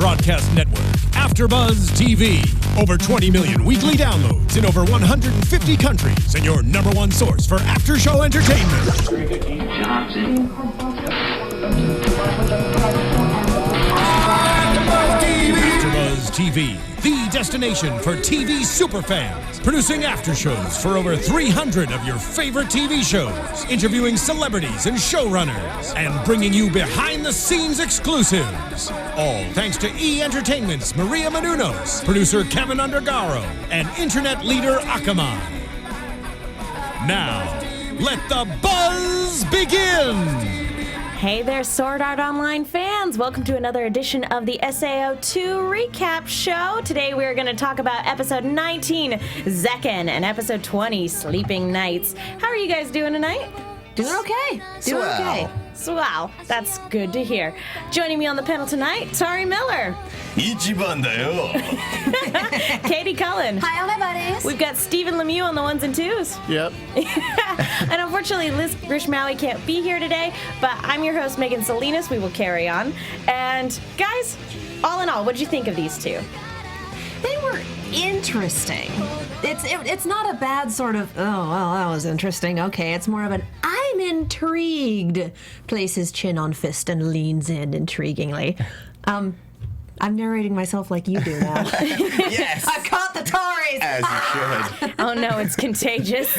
broadcast network, AFTERBUZZ TV. Over 20 million weekly downloads in over 150 countries, and your number one source for after-show entertainment. AFTERBUZZ TV, the destination for TV superfans, producing after-shows for over 300 of your favorite TV shows, interviewing celebrities and showrunners, and bringing you behind-the-scenes exclusives. All thanks to E! Entertainment's Maria Menounos, producer Kevin Undergaro, and internet leader Akamai. Now, let the buzz begin! Hey there, Sword Art Online fans! Welcome to another edition of the SAO2 Recap Show. Today we're going to talk about episode 19, Zekken, and episode 20, Sleeping Nights. How are you guys doing tonight? Doing okay. Doing okay. Swell. That's good to hear. Joining me on the panel tonight, Tauri Miller. Ichiban da yo. Katie Cullen. Hi, everybody. We've got Stephen Lemieux on the ones and twos. Yep. And unfortunately, Liz Grishmaui can't be here today, but I'm your host, Megan Salinas. We will carry on. And guys, all in all, what did you think of these two? They were interesting. It's not a bad sort of, oh, well, that was interesting. Okay, it's more of an, I'm intrigued. Places chin on fist and leans in intriguingly. I'm narrating myself like you do now. Yes. I caught the Tauris. As you should. Oh no, it's contagious.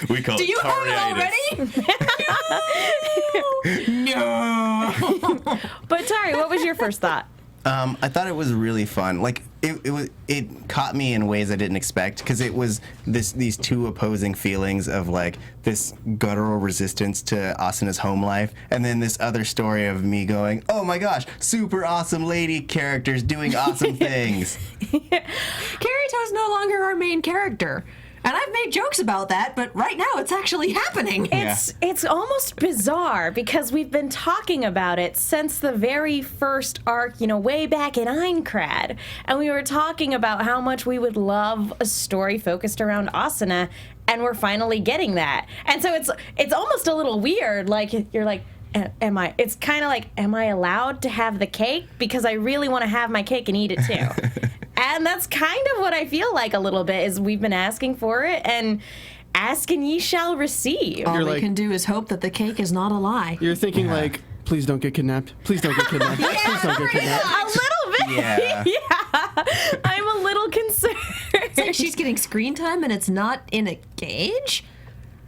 We call Do it you have it already? No. But Tari, what was your first thought? I thought it was really fun. Like it caught me in ways I didn't expect, because it was these two opposing feelings of like this guttural resistance to Asuna's home life, and then this other story of me going, oh my gosh, super awesome lady characters doing awesome things. Kirito's no longer our main character. And I've made jokes about that, but right now it's actually happening. It's almost bizarre, because we've been talking about it since the very first arc, way back in Aincrad. And we were talking about how much we would love a story focused around Asuna, and we're finally getting that. And so it's almost a little weird, like you're like, it's kind of like, am I allowed to have the cake? Because I really want to have my cake and eat it too. And that's kind of what I feel like a little bit, is we've been asking for it, and ask and ye shall receive. All we can do is hope that the cake is not a lie. You're thinking like, please don't get kidnapped. Please don't get kidnapped. Please don't get kidnapped. A little bit. Yeah. I'm a little concerned. It's like she's getting screen time and it's not in a cage?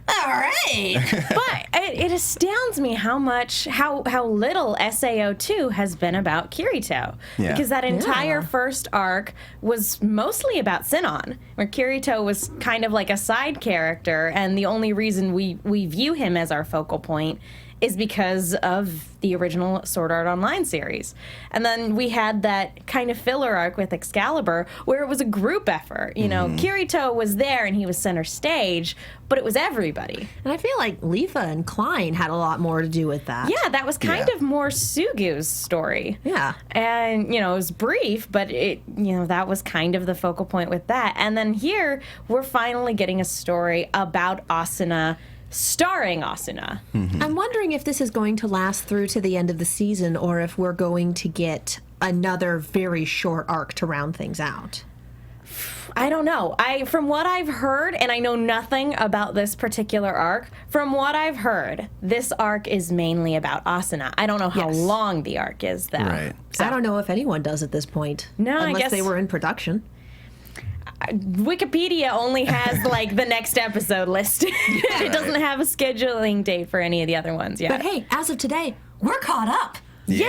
All right. But it astounds me how little SAO2 has been about Kirito. Yeah. Because that entire first arc was mostly about Sinon, where Kirito was kind of like a side character, and the only reason we view him as our focal point is because of the original Sword Art Online series. And then we had that kind of filler arc with Excalibur, where it was a group effort. Kirito was there and he was center stage, but it was everybody. And I feel like Lifa and Klein had a lot more to do with that. Yeah, that was kind of more Sugu's story. Yeah. And, it was brief, but that was kind of the focal point with that. And then here, we're finally getting a story about Asuna, starring Asuna. Mm-hmm. I'm wondering if this is going to last through to the end of the season, or if we're going to get another very short arc to round things out. I don't know. From what I've heard, and I know nothing about this particular arc, from what I've heard, this arc is mainly about Asuna. I don't know how long the arc is, though. Right. So, I don't know if anyone does at this point. No, unless I guess they were in production. Wikipedia only has the next episode listed. It doesn't have a scheduling date for any of the other ones yet. But hey, as of today, we're caught up. Yeah!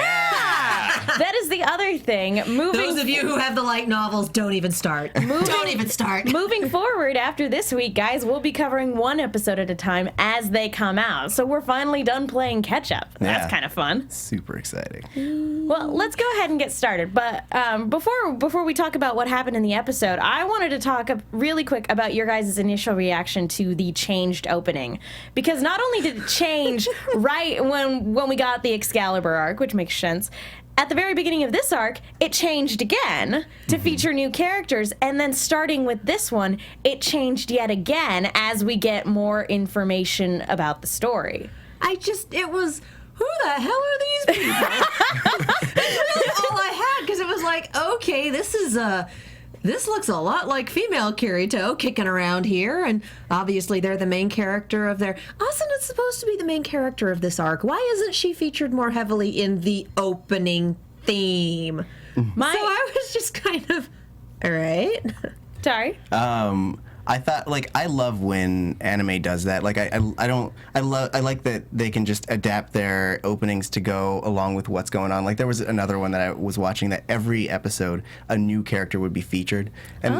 That is the other thing. Those of you who have the light novels, don't even start. Don't even start. Moving forward after this week, guys, we'll be covering one episode at a time as they come out. So we're finally done playing catch-up. That's kind of fun. Super exciting. Well, let's go ahead and get started. But before we talk about what happened in the episode, I wanted to talk really quick about your guys' initial reaction to the changed opening. Because not only did it change right when we got the Excalibur arc, which makes sense, at the very beginning of this arc, it changed again to feature new characters, and then starting with this one, it changed yet again as we get more information about the story. It was, who the hell are these people? That's really all I like, okay, this looks a lot like female Kirito kicking around here, and obviously they're the main character of their... Asuna's supposed to be the main character of this arc. Why isn't she featured more heavily in the opening theme? So I was just kind of... All right. Sorry. I thought, like, I love when anime does that. Like, I like that they can just adapt their openings to go along with what's going on. Like, there was another one that I was watching that every episode a new character would be featured. And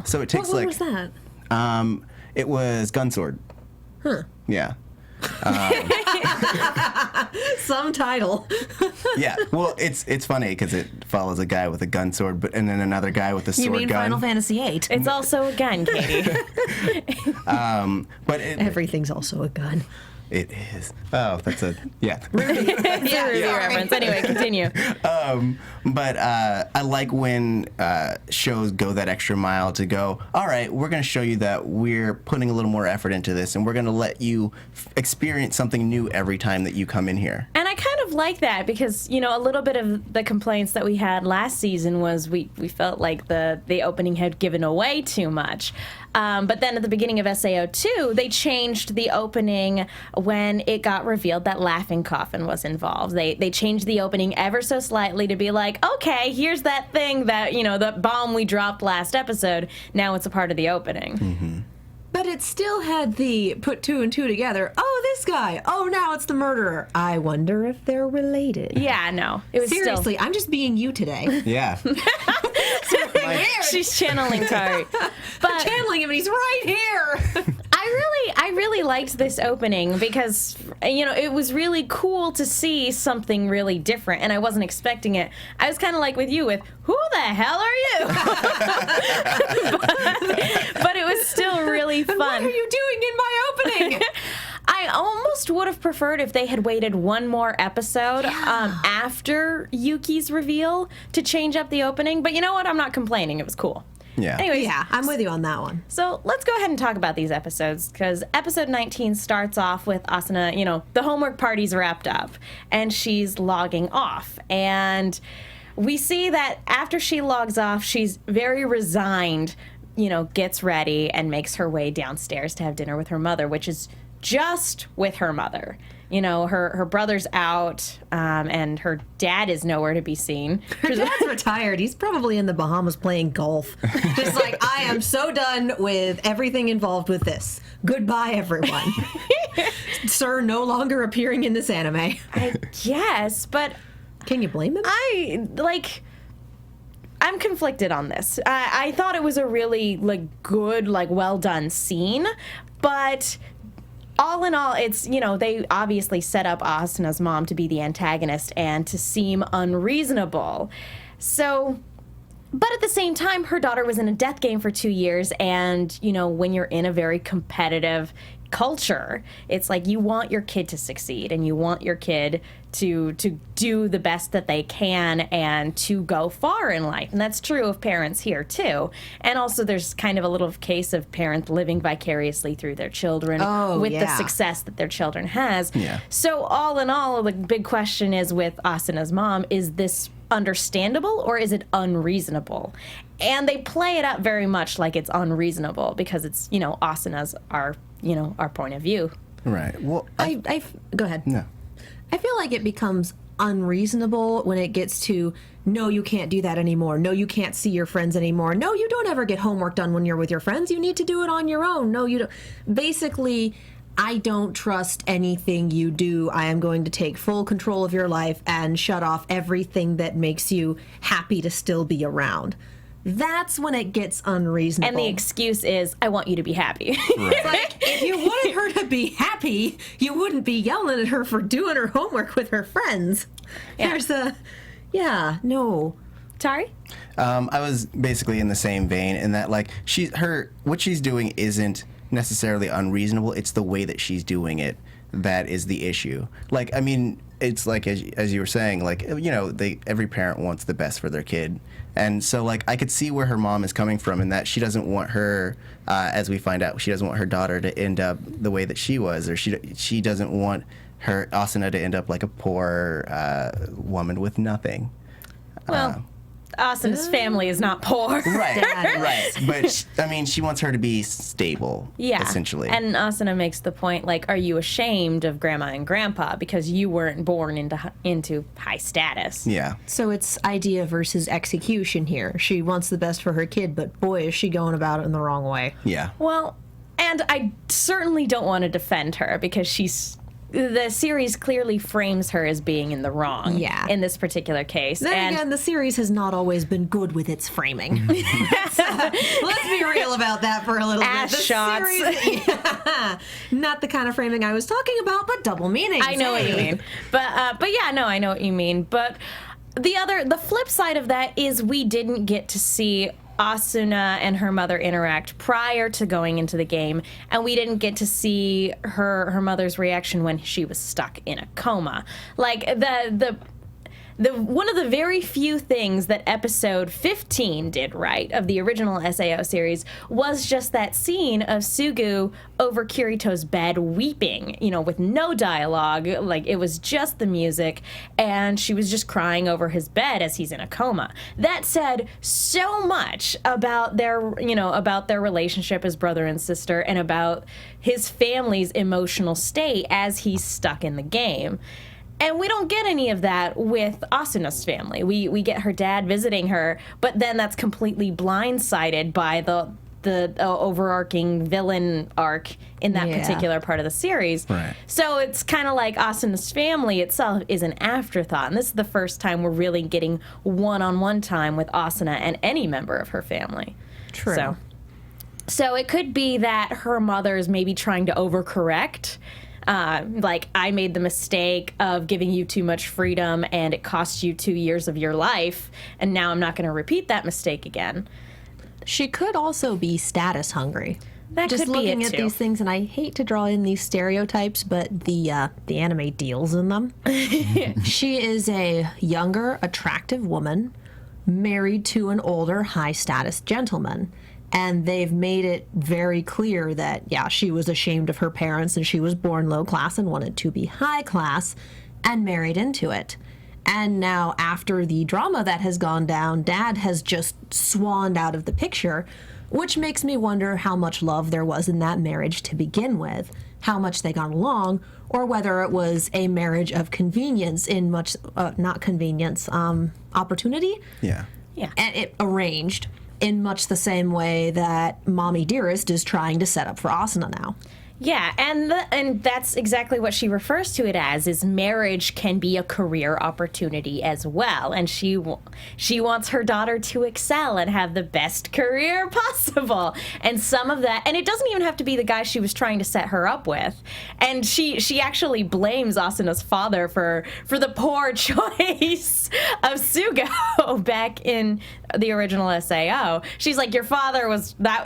so it takes What was that? It was Gunsword. Huh. Yeah. Some title. Yeah. Well, it's funny because it follows a guy with a gun sword, and then another guy with a sword You mean gun. Final Fantasy VIII? It's also a gun, Katie. But Everything's also a gun. it is. Oh, that's a yeah. It's a Ruby reference. Anyway, continue. But I like when shows go that extra mile to go, all right, we're going to show you that we're putting a little more effort into this, and we're going to let you experience something new every time that you come in here. And I kind of like that because, you know, a little bit of the complaints that we had last season was we felt like the opening had given away too much. But then at the beginning of SAO2, they changed the opening when it got revealed that Laughing Coffin was involved. They changed the opening ever so slightly to be like, okay, here's that thing that, you know, the bomb we dropped last episode. Now it's a part of the opening. Mm-hmm. But it still had the put two and two together. Oh, this guy. Oh, now it's the murderer. I wonder if they're related. Yeah, no. It was Seriously, I'm just being you today. Yeah. She's channeling Tauri. But Channeling him, and he's right here. I really liked this opening because, you know, it was really cool to see something really different, and I wasn't expecting it. I was kind of like with you with, who the hell are you? but it was still really fun. What are you doing in my opening? I almost would have preferred if they had waited one more episode after Yuki's reveal to change up the opening, but you know what? I'm not complaining. It was cool. Yeah. Anyways, Yeah, I'm with you on that one. so let's go ahead and talk about these episodes, because episode 19 starts off with Asuna, you know, the homework party's wrapped up, and she's logging off. And we see that after she logs off, she's very resigned, you know, gets ready and makes her way downstairs to have dinner with her mother, which is just with her mother. You know, her brother's out, and her dad is nowhere to be seen. Her dad's retired. He's probably in the Bahamas playing golf. Just like, I am so done with everything involved with this. Goodbye, everyone. Sir, no longer appearing in this anime. I guess, but Can you blame him? I'm conflicted on this. I thought it was a really good, well done scene, but all in all, it's, you know, they obviously set up Asuna's mom to be the antagonist and to seem unreasonable. So, but at the same time, her daughter was in a death game for 2 years, and, you know, when you're in a very competitive culture, it's like you want your kid to succeed and you want your kid to do the best that they can and to go far in life. And that's true of parents here too. And also there's kind of a little case of parents living vicariously through their children with the success that their children has. Yeah. So all in all, the big question is with Asuna's mom, is this understandable or is it unreasonable? And they play it up very much like it's unreasonable because it's, you know, Asuna's our point of view. Right. Well, I go ahead. no. I feel like it becomes unreasonable when it gets to, no, you can't do that anymore. No, you can't see your friends anymore. No, you don't ever get homework done when you're with your friends. You need to do it on your own. No, you don't. Basically, I don't trust anything you do. I am going to take full control of your life and shut off everything that makes you happy to still be around. That's when it gets unreasonable. And the excuse is, I want you to be happy. It's like, if you wanted her to be happy, you wouldn't be yelling at her for doing her homework with her friends. Yeah. No. Tari? I was basically in the same vein in that, like, what she's doing isn't necessarily unreasonable. It's the way that she's doing it that is the issue. Like, I mean, it's like, as you were saying, like, you know, every parent wants the best for their kid. And so, like, I could see where her mom is coming from in that she doesn't want her, as we find out, she doesn't want her daughter to end up the way that she was, or she doesn't want her Asuna to end up like a poor woman with nothing. Well, Asuna's family is not poor. Right. But she wants her to be stable. Yeah. Essentially. And Asuna makes the point, like, are you ashamed of Grandma and Grandpa because you weren't born into high status? Yeah. So it's idea versus execution here. She wants the best for her kid, but boy, is she going about it in the wrong way. Yeah. Well, and I certainly don't want to defend her because the series clearly frames her as being in the wrong in this particular case. Then again, the series has not always been good with its framing. Let's be real about that for a little bit. Shots. Series, not the kind of framing I was talking about, but double meanings. I know what you mean. But yeah, no, I know what you mean. But the flip side of that is we didn't get to see Asuna and her mother interact prior to going into the game, and we didn't get to see her mother's reaction when she was stuck in a coma. Like the one of the very few things that episode 15 did right of the original SAO series was just that scene of Sugu over Kirito's bed weeping, with no dialogue. Like, it was just the music, and she was just crying over his bed as he's in a coma. That said so much about their relationship as brother and sister, and about his family's emotional state as he's stuck in the game. And we don't get any of that with Asuna's family. We get her dad visiting her, but then that's completely blindsided by the overarching villain arc in that particular part of the series. Right. So it's kind of like Asuna's family itself is an afterthought. And this is the first time we're really getting one-on-one time with Asuna and any member of her family. True. So it could be that her mother is maybe trying to overcorrect. Like, I made the mistake of giving you too much freedom and it cost you 2 years of your life, and now I'm not going to repeat that mistake again. She could also be status hungry. That Just could be looking it at too. these things, and I hate to draw in these stereotypes, but the anime deals in them. She is a younger, attractive woman married to an older, high-status gentleman. And they've made it very clear that, she was ashamed of her parents and she was born low class and wanted to be high class and married into it. And now, after the drama that has gone down, Dad has just swanned out of the picture, which makes me wonder how much love there was in that marriage to begin with, how much they got along, or whether it was a marriage of convenience in much, not convenience, opportunity. Yeah. Yeah. And it arranged in much the same way that Mommy Dearest is trying to set up for Asuna now. Yeah, and that's exactly what she refers to it as, is marriage can be a career opportunity as well. And she wants her daughter to excel and have the best career possible. And some of that, and it doesn't even have to be the guy she was trying to set her up with. And she actually blames Asuna's father for the poor choice of Sugo back in the original SAO. She's like, your father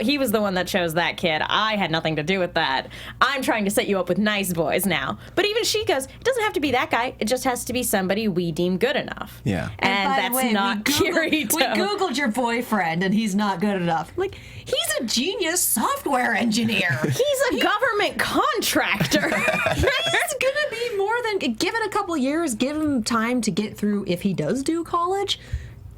he was the one that chose that kid. I had nothing to do with that. I'm trying to set you up with nice boys now. But even she goes, it doesn't have to be that guy. It just has to be somebody we deem good enough. Yeah. And by the that's way, not Kirito. We Googled your boyfriend, and he's not good enough. Like, he's a genius software engineer. He's a government contractor. He's gonna be more than, given a couple years, give him time to get through if he does do college.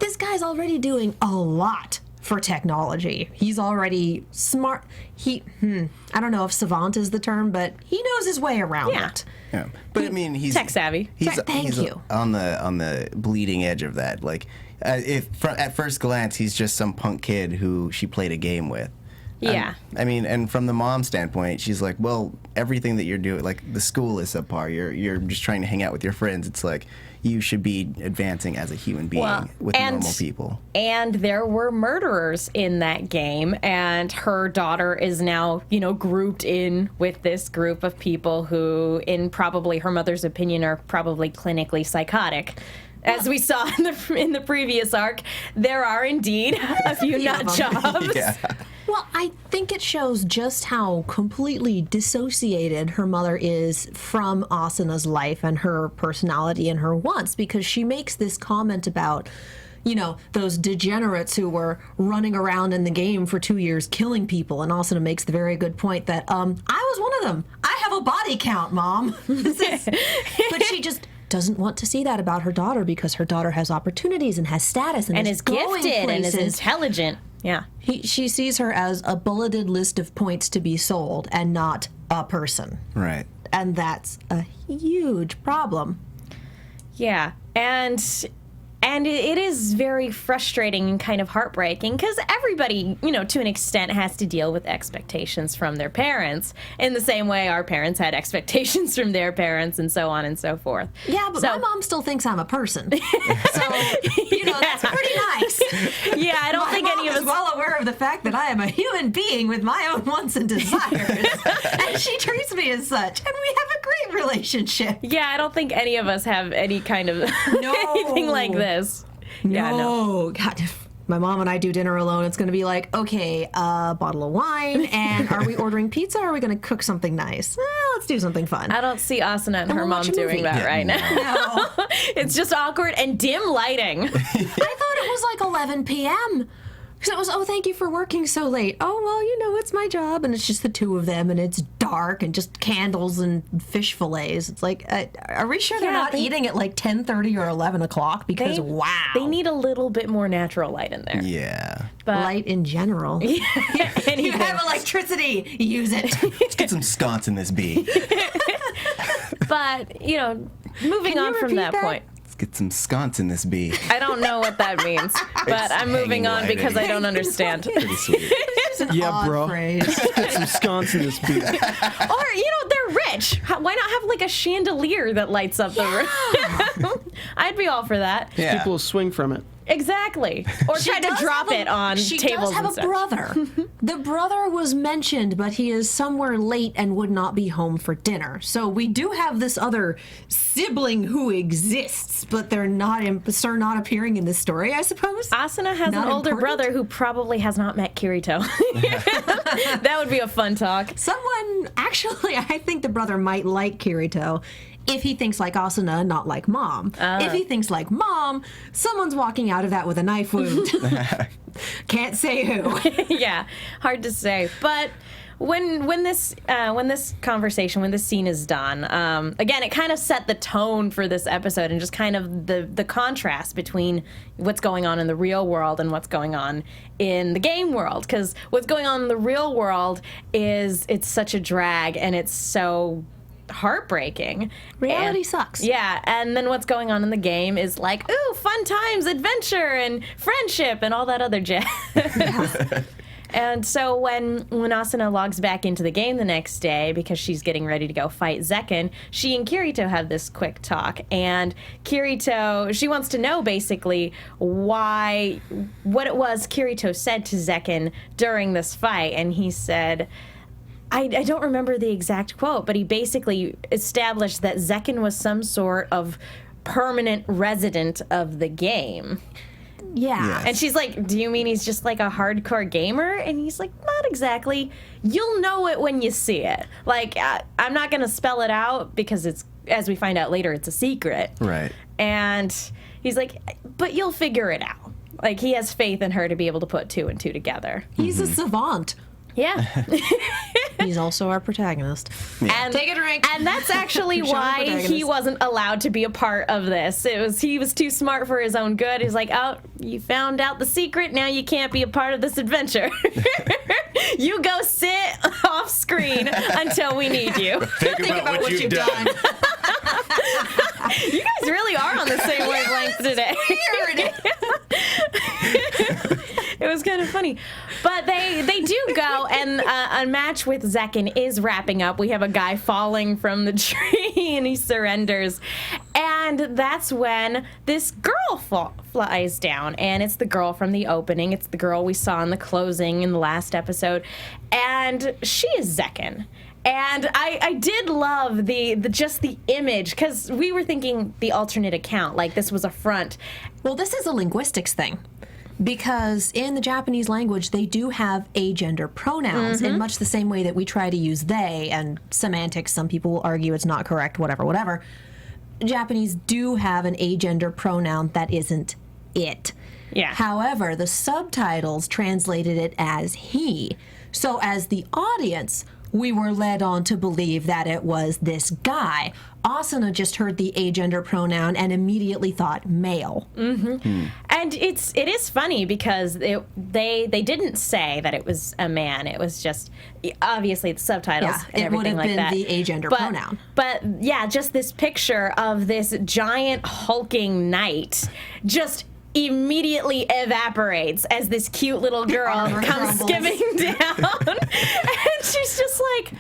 This guy's already doing a lot for technology. He's already smart. I don't know if savant is the term, but he knows his way around it. Yeah. But I mean, he's tech savvy. Thank you. On the bleeding edge of that. Like, at first glance, he's just some punk kid who she played a game with. Yeah. I mean, and from the mom standpoint, she's like, well, everything that you're doing, like, the school is subpar. You're just trying to hang out with your friends. It's like, you should be advancing as a human being with normal people. And there were murderers in that game, and her daughter is now, grouped in with this group of people who, in probably her mother's opinion, are probably clinically psychotic. As we saw in the previous arc, there are indeed a few nut jobs. Yeah. Well, I think it shows just how completely dissociated her mother is from Asuna's life and her personality and her wants, because she makes this comment about, those degenerates who were running around in the game for 2 years killing people, and Asuna makes the very good point that, I was one of them. I have a body count, Mom. But doesn't want to see that about her daughter because her daughter has opportunities and has status and is going gifted and is places. intelligent. Yeah. She sees her as a bulleted list of points to be sold and not a person. Right. And that's a huge problem. Yeah. And it is very frustrating and kind of heartbreaking because everybody, you know, to an extent has to deal with expectations from their parents in the same way our parents had expectations from their parents and so on and so forth. Yeah, but my mom still thinks I'm a person. So, you know, that's pretty nice. Yeah, I don't think any of us... is well aware of the fact that I am a human being with my own wants and desires. And she treats me as such. And we have a great relationship. Yeah, I don't think any of us have any kind of anything like this. No. God, if my mom and I do dinner alone, it's going to be like, okay, a bottle of wine, and are we ordering pizza or are we going to cook something nice? Let's do something fun. I don't see Asuna and her we'll mom watch a doing movie. that right now. No. It's just awkward and dim lighting. I thought it was like 11 p.m. Because it was, oh, thank you for working so late. Oh, well, you know, it's my job. And it's just the two of them, and it's dark, and just candles and fish fillets. It's like, are we sure they're not eating at like 10:30 or 11 o'clock? Because, wow. They need a little bit more natural light in there. Yeah. But light in general. You have electricity. Use it. Let's get some sconce in this bee. But, you know, moving on from that point. Get some sconce in this bee. I don't know what that means, but I'm moving on because I don't understand. Pretty sweet. Yeah, bro. Get some sconce in this bee. Or, you know, they're rich. Why not have like a chandelier that lights up the room? I'd be all for that. Yeah. People will swing from it. Exactly. Or try to drop it on tables and She does have such. a brother. The brother was mentioned, but he is somewhere late and would not be home for dinner. So we do have this other sibling who exists, but they're not not appearing in this story, I suppose. Asuna has Not an older important? brother who probably has not met Kirito. That would be a fun talk. Actually, I think the brother might like Kirito. If he thinks like Asuna, not like Mom. If he thinks like Mom, someone's walking out of that with a knife wound. Can't say who. Yeah, hard to say. But when this scene is done, again, it kind of set the tone for this episode and just kind of the contrast between what's going on in the real world and what's going on in the game world. Because what's going on in the real world it's such a drag and it's so heartbreaking. Reality sucks. Yeah, and then what's going on in the game is like, ooh, fun times, adventure, and friendship, and all that other jazz. And so when Asuna logs back into the game the next day because she's getting ready to go fight Zekken, she and Kirito have this quick talk. And Kirito, she wants to know basically what it was Kirito said to Zekken during this fight. And he said, I don't remember the exact quote, but he basically established that Zekken was some sort of permanent resident of the game. Yeah. And she's like, do you mean he's just like a hardcore gamer? And he's like, not exactly. You'll know it when you see it. Like, I'm not going to spell it out because it's, as we find out later, it's a secret. Right. And he's like, but you'll figure it out. Like, he has faith in her to be able to put two and two together. He's a savant. Yeah. He's also our protagonist. And, Take a drink. And that's actually why he wasn't allowed to be a part of this. He was too smart for his own good. He's like, oh, you found out the secret, now you can't be a part of this adventure. You go sit off screen until we need you. Think about what you've done. You guys really are on the same wavelength today. It was kind of funny. But they do go, and a match with Zekken is wrapping up. We have a guy falling from the tree, and he surrenders. And that's when this girl flies down, and it's the girl from the opening. It's the girl we saw in the closing in the last episode. And she is Zekken. And I did love just the image, because we were thinking the alternate account, like this was a front. Well, this is a linguistics thing. Because in the Japanese language, they do have agender pronouns in much the same way that we try to use they, and semantics, some people will argue it's not correct, whatever. Japanese do have an agender pronoun that isn't it. Yeah. However, the subtitles translated it as he. So as the audience, we were led on to believe that it was this guy. Asuna just heard the agender pronoun and immediately thought male. And it is funny because they didn't say that it was a man. It was just obviously the subtitles Yeah, and it would everything have like been that. the agender pronoun. But yeah, just this picture of this giant hulking knight just immediately evaporates as this cute little girl Armor comes crumbles. skimming down. And she's just like,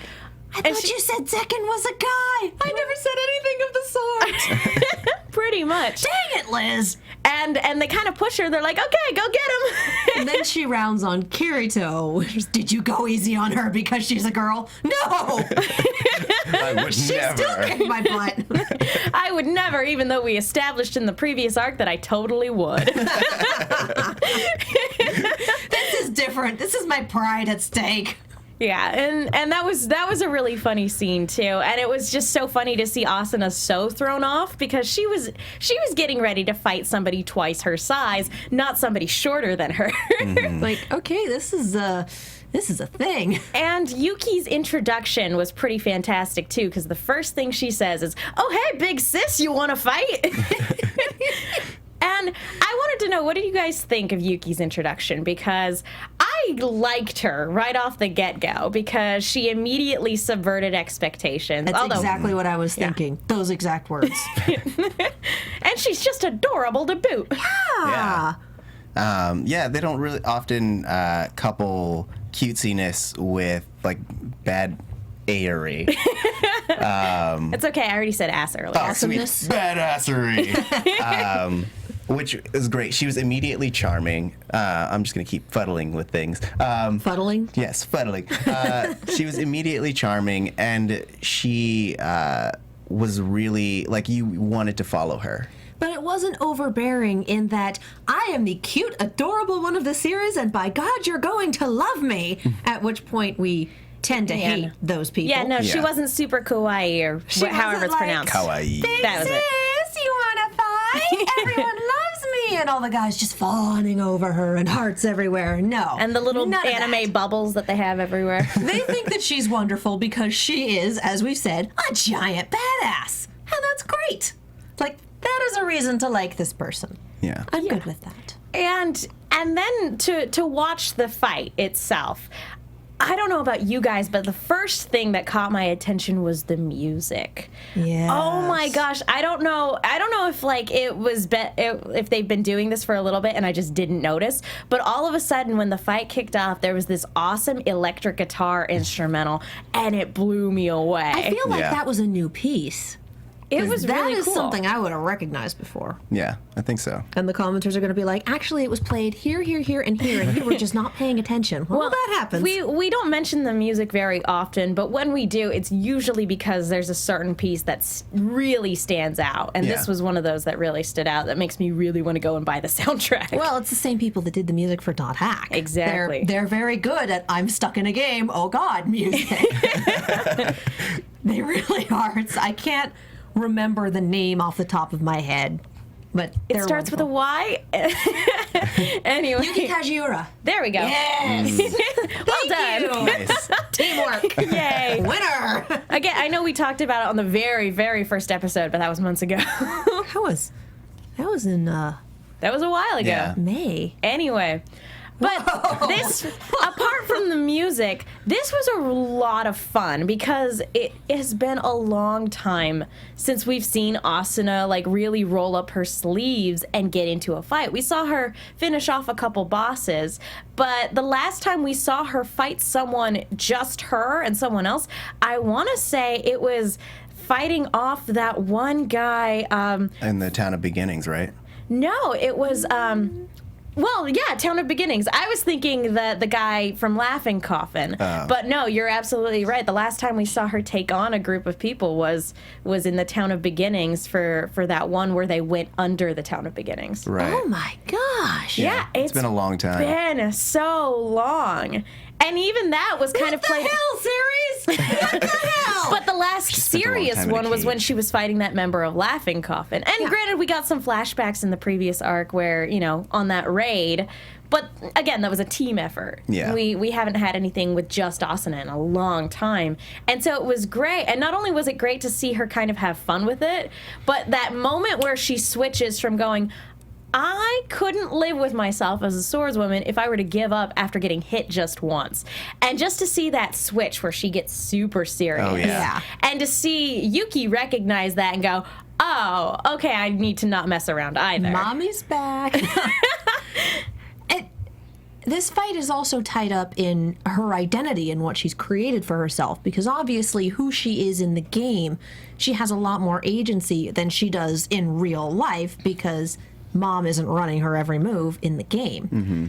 I thought you said Zekken was a guy. I never said anything of the sort. pretty much. Dang it, Liz. And they kind of push her. They're like, okay, go get him. And then she rounds on Kirito. Did you go easy on her because she's a girl? No! I would She's still kicking my butt. I would never, even though we established in the previous arc that I totally would. This is different. This is my pride at stake. Yeah, and that was a really funny scene too, and it was just so funny to see Asuna so thrown off because she was getting ready to fight somebody twice her size, not somebody shorter than her. Like, okay, this is a thing. And Yuki's introduction was pretty fantastic too, because the first thing she says is, "Oh hey, big sis, you want to fight?" And I wanted to know, what did you guys think of Yuki's introduction? Because I liked her right off the get-go because she immediately subverted expectations. That's exactly what I was thinking. Those exact words. And she's just adorable to boot. Yeah, they don't really often couple cutesiness with like bad aerie. It's okay, I already said ass earlier. Awesomeness. Badassery. Which is great. She was immediately charming. I'm just going to keep fuddling with things. Fuddling? Yes, fuddling. She was immediately charming, and she was really, like, you wanted to follow her. But it wasn't overbearing in that I am the cute, adorable one of the series, and by God, you're going to love me. At which point we tend to hate those people. Yeah, no, she Yeah. wasn't super kawaii or however it's like, pronounced. Kawaii. That was it. Sis, you want to fight? Everyone loves me. And all the guys just fawning over her and hearts everywhere. No. And the little none of anime that. bubbles that they have everywhere. They think that she's wonderful because she is, as we've said, a giant badass. And that's great. Like, that is a reason to like this person. Yeah. I'm good with that. And then to watch the fight itself, I don't know about you guys, but the first thing that caught my attention was the music. Yes. Oh my gosh, I don't know if like it was if they've been doing this for a little bit and I just didn't notice, but all of a sudden when the fight kicked off, there was this awesome electric guitar instrumental and it blew me away. I feel like Yeah. that was a new piece. it was That really is cool. something I would have recognized before. Yeah, I think so. And the commenters are going to be like, actually, it was played here, here, here, and here, and you were just not paying attention. Well, that happens. We don't mention the music very often, but when we do, it's usually because there's a certain piece that really stands out. And this Yeah. was one of those that really stood out that makes me really want to go and buy the soundtrack. Well, it's the same people that did the music for Dot Hack. Exactly. They're very good at I'm stuck in a game, oh God, music. They really are. I can't remember the name off the top of my head, but it starts with a Y. Anyway, Yuki Kajiura. there we go. Yes. Well done. Nice. Teamwork. Yay. Winner. Again, I know we talked about it on the very, very first episode, but that was months ago. That was in That was a while ago. Yeah. May. Anyway, but this, apart from the music, this was a lot of fun because it has been a long time since we've seen Asuna like really roll up her sleeves and get into a fight. We saw her finish off a couple bosses, but the last time we saw her fight someone, just her and someone else, I want to say it was fighting off that one guy. In the Town of Beginnings, right? No, it was, well, yeah, Town of Beginnings. I was thinking the guy from Laughing Coffin. But no, you're absolutely right. The last time we saw her take on a group of people was in the Town of Beginnings for that one where they went under the Town of Beginnings. Right. Oh my gosh. Yeah, It's been a long time. been so long. And even that was kind of played. Hell, series? What the hell? But the last spent a long serious time in a one was when cage. she was fighting that member of Laughing Coffin. And granted, we got some flashbacks in the previous arc where, on that raid. But again, that was a team effort. Yeah. We haven't had anything with just Asuna in a long time. And so it was great. And not only was it great to see her kind of have fun with it, but that moment where she switches from going, I couldn't live with myself as a swordswoman if I were to give up after getting hit just once. And just to see that switch where she gets super serious. Oh, yeah. And to see Yuki recognize that and go, oh, okay, I need to not mess around either. Mommy's back. This fight is also tied up in her identity and what she's created for herself, because obviously who she is in the game, she has a lot more agency than she does in real life because Mom isn't running her every move in the game. Mm-hmm.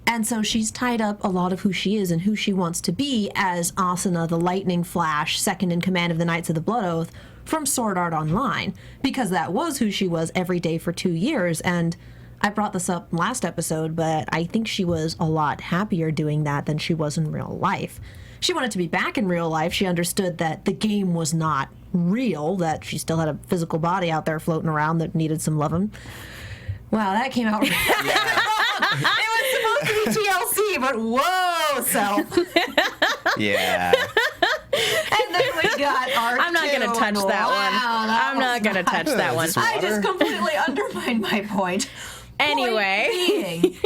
And so she's tied up a lot of who she is and who she wants to be as Asuna, the Lightning Flash, second in command of the Knights of the Blood Oath from Sword Art Online, because that was who she was every day for 2 years. And I brought this up last episode, but I think she was a lot happier doing that than she was in real life. She wanted to be back in real life. She understood that the game was not real, that she still had a physical body out there floating around that needed some loving. Wow, that came out. It was supposed to be TLC, but whoa, self. Yeah. And then we got our. I'm not going to touch that one. I'm not going to touch that one. I just completely undermined my point. Anyway. Point being,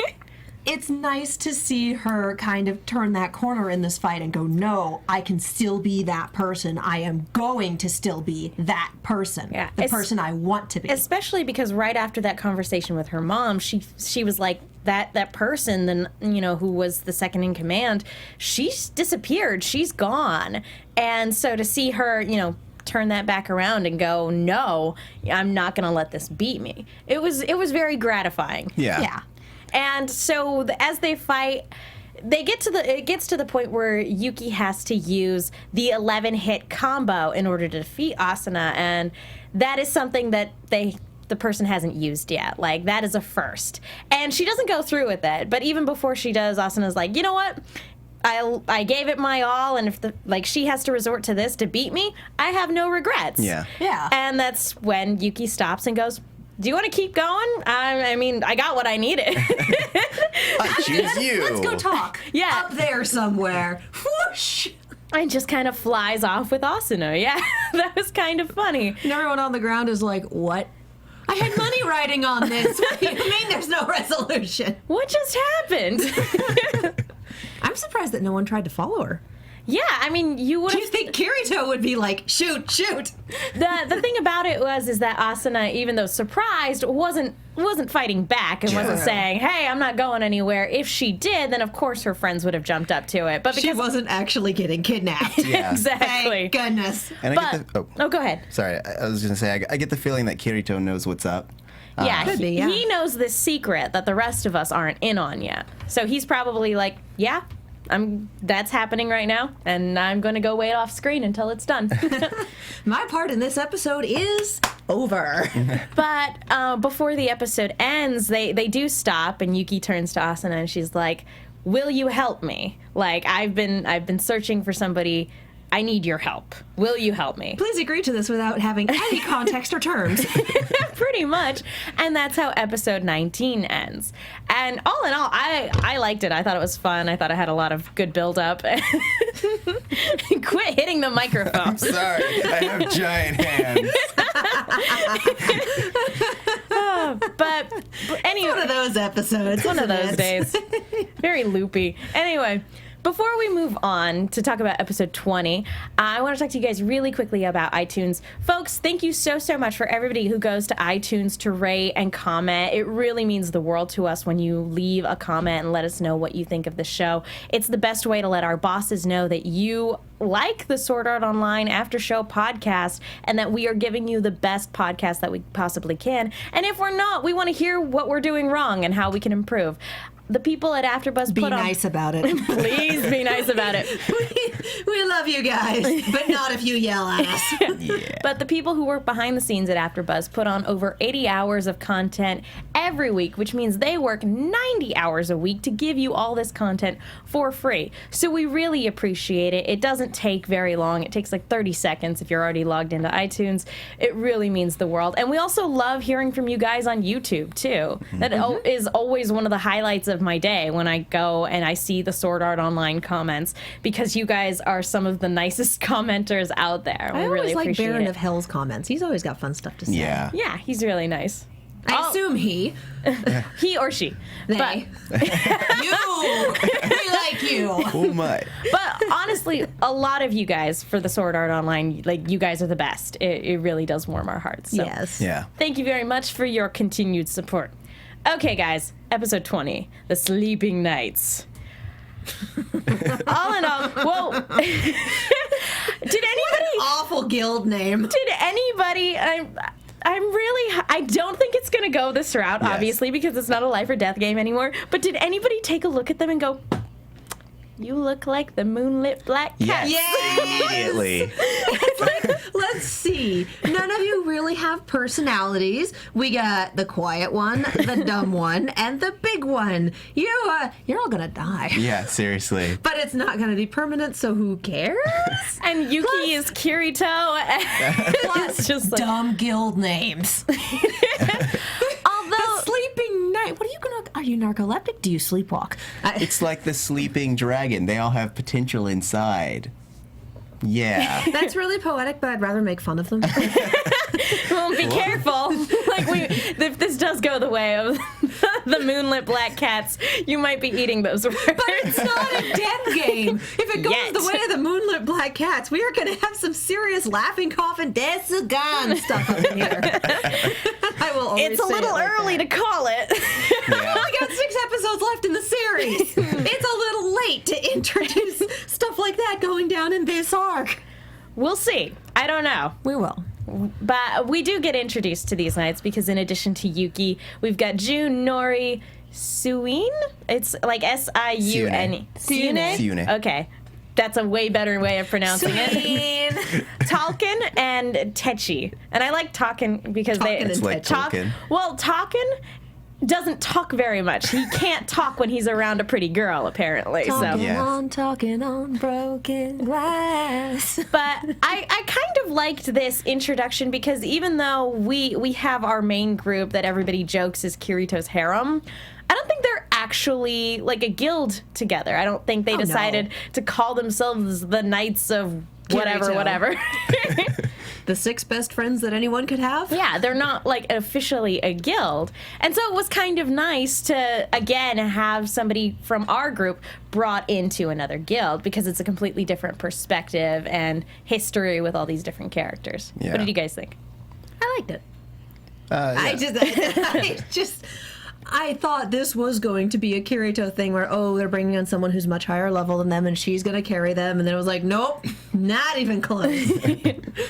it's nice to see her kind of turn that corner in this fight and go, no, I can still be that person. I am going to still be that person. Yeah, the person I want to be. Especially because right after that conversation with her mom, she was like, that person, then who was the second in command, she's disappeared. She's gone. And so to see her, turn that back around and go, no, I'm not going to let this beat me. It was very gratifying. Yeah. And so as they fight, it gets to the point where Yuki has to use the 11-hit combo in order to defeat Asuna, and that is something that the person hasn't used yet. Like, that is a first. And she doesn't go through with it, but even before she does, Asuna's like, you know what? I gave it my all, and if she has to resort to this to beat me, I have no regrets. Yeah. Yeah. And that's when Yuki stops and goes, do you want to keep going? I mean, I got what I needed. I choose you. Let's go talk. Yeah. Up there somewhere. Whoosh! And just kind of flies off with Asuna. Yeah, that was kind of funny. And everyone on the ground is like, what? I had money riding on this. What do you mean there's no resolution? What just happened? I'm surprised that no one tried to follow her. Yeah, I mean, you would Do have... you think Kirito would be like, shoot? The thing about it is that Asuna, even though surprised, wasn't fighting back and wasn't saying, hey, I'm not going anywhere. If she did, then of course her friends would have jumped up to it. But because She wasn't actually getting kidnapped. Yeah. Exactly. Thank goodness. And I get the, Oh, go ahead. sorry, I was going to say, I get the feeling that Kirito knows what's up. Yeah, Could be, he, yeah. he knows this secret that the rest of us aren't in on yet. So he's probably like, yeah, that's happening right now, and I'm going to go wait off screen until it's done. My part in this episode is over. But before the episode ends, they do stop, and Yuki turns to Asuna and she's like, will you help me? Like, I've been searching for somebody. I need your help. Will you help me? Please agree to this without having any context or terms. Pretty much. And that's how episode 19 ends. And all in all, I liked it. I thought it was fun. I thought it had a lot of good build-up. Quit hitting the microphone. Sorry, I have giant hands. But anyway. One of those episodes. One of those days. Very loopy. Anyway, before we move on to talk about episode 20, I want to talk to you guys really quickly about iTunes. Folks, thank you so much for everybody who goes to iTunes to rate and comment. It really means the world to us when you leave a comment and let us know what you think of the show. It's the best way to let our bosses know that you like the Sword Art Online After Show podcast and that we are giving you the best podcast that we possibly can. And if we're not, we want to hear what we're doing wrong and how we can improve. the people at AFTERBUZZ Be nice about it. Please be nice about it. We love you guys, but not if you yell at us. Yeah. But the people who work behind the scenes at AFTERBUZZ put on over 80 hours of content every week, which means they work 90 hours a week to give you all this content for free. So we really appreciate it. It doesn't take very long. It takes like 30 seconds if you're already logged into iTunes. It really means the world. And we also love hearing from you guys on YouTube, too. That is always one of the highlights of my day when I go and I see the Sword Art Online comments, because you guys are some of the nicest commenters out there. I We really always like appreciate Baron it. of Hell's comments. He's always got fun stuff to say. Yeah. Yeah, he's really nice. I assume he. He or she. They. But, You! We like you! Oh my. but honestly, a lot of you guys for the Sword Art Online, like, you guys are the best. It really does warm our hearts. So Yes. Yeah. thank you very much for your continued support. Okay, guys, episode 20, The Sleeping Knights. All in all, whoa. Did anybody... Awful guild name. Did anybody... I don't think it's going to go this route, Yes. obviously, because it's not a life or death game anymore. But did anybody take a look at them and go, you look like the moonlit black cat? Yes. Immediately. Let's see. None of you really have personalities. We got the quiet one, the dumb one, and the big one. You're all gonna die. Yeah, seriously. But it's not gonna be permanent, so who cares? And Yuki is Kirito. And it's just like, Dumb guild names. although, Sleeping night. What are you gonna? Are you narcoleptic? Do you sleepwalk? It's like the sleeping dragon. They all have potential inside. Yeah. That's really poetic, but I'd rather make fun of them. well, be careful. Like, if this does go the way of the moonlit black cats, you might be eating those words. But it's not a death game. If it goes Yet. the way of the moonlit black cats, we are going to have some serious laughing, coughing, death gun stuff up in here. I will always It's a say little it like early that. to call it. Yeah. I got 6 episodes left in the series. It's a little late to introduce stuff like that going down in this arc. We'll see. I don't know. We will. But we do get introduced to these knights because in addition to Yuki, we've got June, Nori, Suine? It's like S-I-U-N-E. Sune. Sune. Okay. That's a way better way of pronouncing it. Talkin and Techi. And I like Talkin because Talkin It's and like talk. Tolkien. Well, Talkin doesn't talk very much. He can't talk when he's around a pretty girl, apparently. Talking on broken glass. But I kind of liked this introduction because even though we have our main group that everybody jokes is Kirito's harem, I don't think they're actually like a guild together. I don't think they decided to call themselves the Knights of Kirito. whatever. The 6 best friends that anyone could have? Yeah, they're not like officially a guild. And so it was kind of nice to, again, have somebody from our group brought into another guild because it's a completely different perspective and history with all these different characters. Yeah. What did you guys think? I liked it. Yeah. I thought this was going to be a Kirito thing where, they're bringing on someone who's much higher level than them and she's going to carry them. And then it was like, nope, not even close.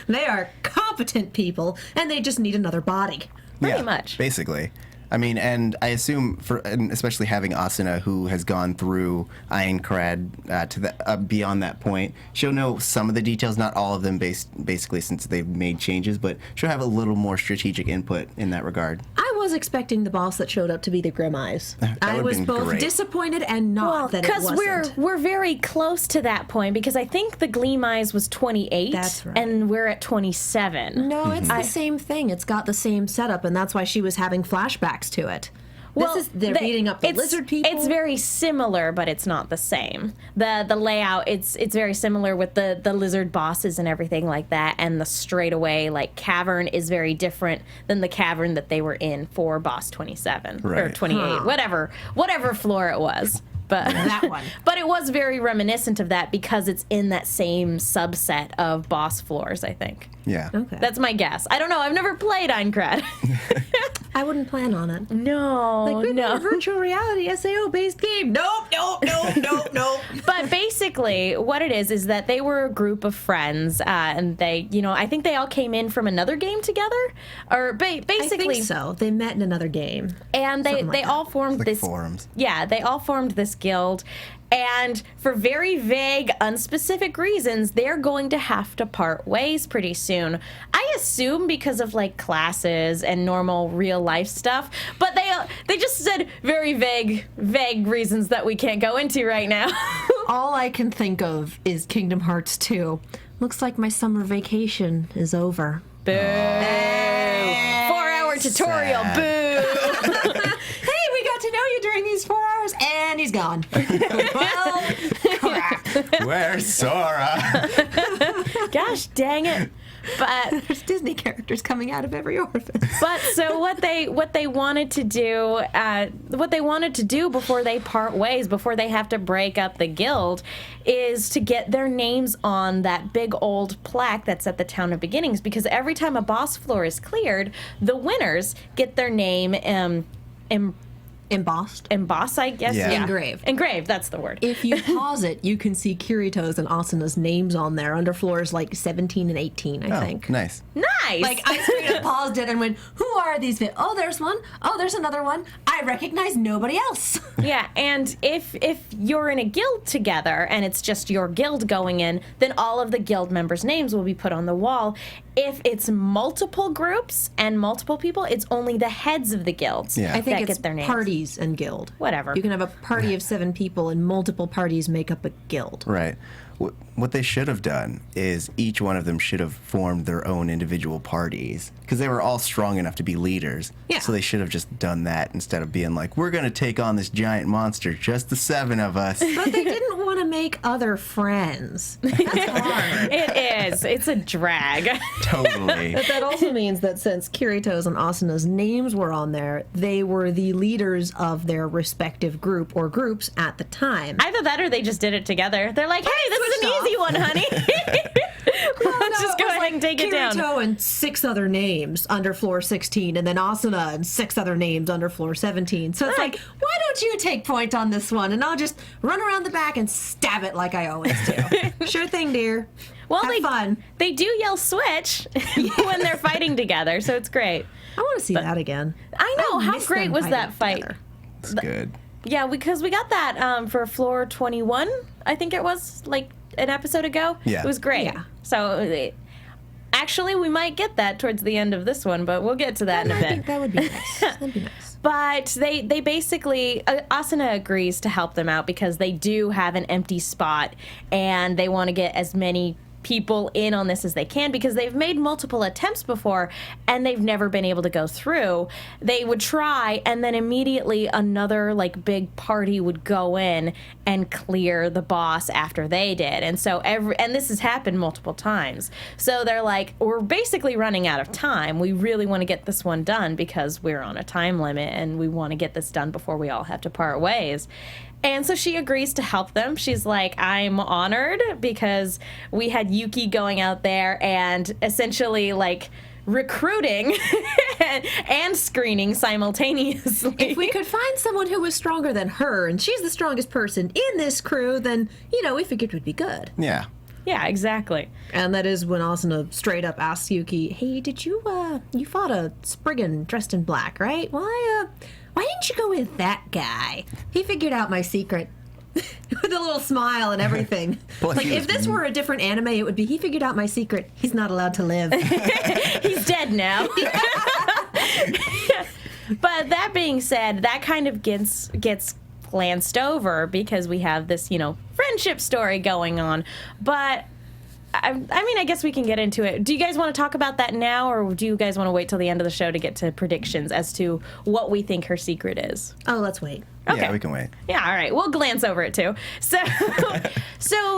They are competent people and they just need another body. Pretty much. Basically. I mean, and I assume, and especially having Asuna, who has gone through Ironcrad to the beyond that point, she'll know some of the details, not all of them, basically since they've made changes, but she'll have a little more strategic input in that regard. I was expecting the boss that showed up to be the Grim Eyes. I would've was been both great. disappointed and not that it because wasn't. we're very close to that point because I think the Gleam Eyes was 28 That's right. and we're at 27. No, it's the same thing. It's got the same setup, and that's why she was having flashbacks to it. They're beating up the lizard people. It's very similar, but it's not the same. The layout, it's very similar with the lizard bosses and everything like that, and the straightaway like cavern is very different than the cavern that they were in for boss 27 or Right. 28, whatever floor it was. But That one. But it was very reminiscent of that because it's in that same subset of boss floors, I think. Yeah. Okay. That's my guess. I don't know. I've never played Aincrad. I wouldn't plan on it. No, Like, we no. made a virtual reality SAO-based game. Nope. But basically, what it is that they were a group of friends, and they, I think they all came in from another game together, or basically. I think so. They met in another game. And they all formed Like this forums. Yeah, they all formed this guild, and for very vague, unspecific reasons, they're going to have to part ways pretty soon. I assume because of like classes and normal real life stuff, but they just said very vague reasons that we can't go into right now. All I can think of is Kingdom Hearts 2. Looks like my summer vacation is over. Boo! 4-hour tutorial. Sad. Boo! Hey, we got to know you during these 4 hours, and he's gone. Well, crap. Where's Sora? Gosh dang it! But There's Disney characters coming out of every orifice. But so what they wanted to do before they part ways, before they have to break up the guild, is to get their names on that big old plaque that's at the Town of Beginnings, because every time a boss floor is cleared, the winners get their name embossed, I guess. Yeah. Engraved, that's the word. If you pause it, you can see Kirito's and Asuna's names on there under floors like 17 and 18, I think. Nice. Nice. Like, I straight up paused it and went, who are these? Oh, there's one. Oh, there's another one. I recognize nobody else. Yeah, and if you're in a guild together and it's just your guild going in, then all of the guild members' names will be put on the wall. If it's multiple groups and multiple people, it's only the heads of the guilds Yeah. I think that it's get their names. parties and guild. Whatever. You can have a party of 7 people and multiple parties make up a guild. Right. What they should have done is each one of them should have formed their own individual parties, because they were all strong enough to be leaders. Yeah. So they should have just done that instead of being like, we're going to take on this giant monster, just the 7 of us. But they didn't want to make other friends. That's hard. It is. It's a drag. Totally. But that also means that since Kirito's and Asuna's names were on there, they were the leaders of their respective group or groups at the time. Either that or they just did it together. They're like, hey, this is an switched easy one, honey. Let's just go ahead and take it down. Kirito and 6 other names under floor 16, and then Asuna and 6 other names under floor 17. So it's like, why don't you take point on this one, and I'll just run around the back and stab it like I always do. Sure thing, dear. Well, Have fun. They do yell switch when they're fighting together, so it's great. I want to see that again. I know. How miss great them was that fight? fighting together. It's good. Yeah, because we got that for floor 21, I think it was, like an episode ago. Yeah. It was great. Yeah. So, actually, we might get that towards the end of this one, but we'll get to that in a I bit. think that would be nice. That'd be nice. But they basically, Asuna agrees to help them out because they do have an empty spot and they want to get as many people in on this as they can, because they've made multiple attempts before and they've never been able to go through. They would try, and then immediately another like big party would go in and clear the boss after they did. And so and this has happened multiple times. So they're like, we're basically running out of time. We really want to get this one done because we're on a time limit and we want to get this done before we all have to part ways. And so she agrees to help them. She's like, I'm honored because we had Yuki going out there and essentially like recruiting and screening simultaneously. If we could find someone who was stronger than her, and she's the strongest person in this crew, then, we figured it would be good. Yeah. Yeah, exactly. And that is when Asuna straight up asks Yuki, hey, did you fought a Spriggan dressed in black, right? Why didn't you go with that guy? He figured out my secret. With a little smile and everything. Well, like, he if was- this were a different anime, it would be, he figured out my secret. He's not allowed to live. He's dead now. But that being said, that kind of gets glanced over because we have this, friendship story going on. But I mean, I guess we can get into it. Do you guys want to talk about that now, or do you guys want to wait till the end of the show to get to predictions as to what we think her secret is? Oh, let's wait. Okay. Yeah, we can wait. Yeah, all right. We'll glance over it too. So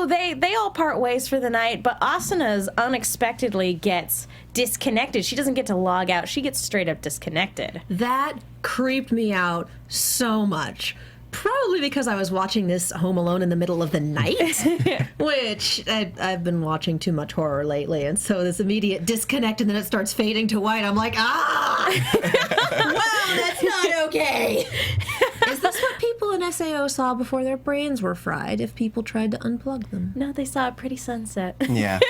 they all part ways for the night, but Asuna's unexpectedly gets disconnected. She doesn't get to log out. She gets straight up disconnected. That creeped me out so much. Probably because I was watching this Home Alone in the middle of the night, which I've been watching too much horror lately, and so this immediate disconnect and then it starts fading to white. I'm like, okay. Is this what people in SAO saw before their brains were fried if people tried to unplug them? No, they saw a pretty sunset. Yeah.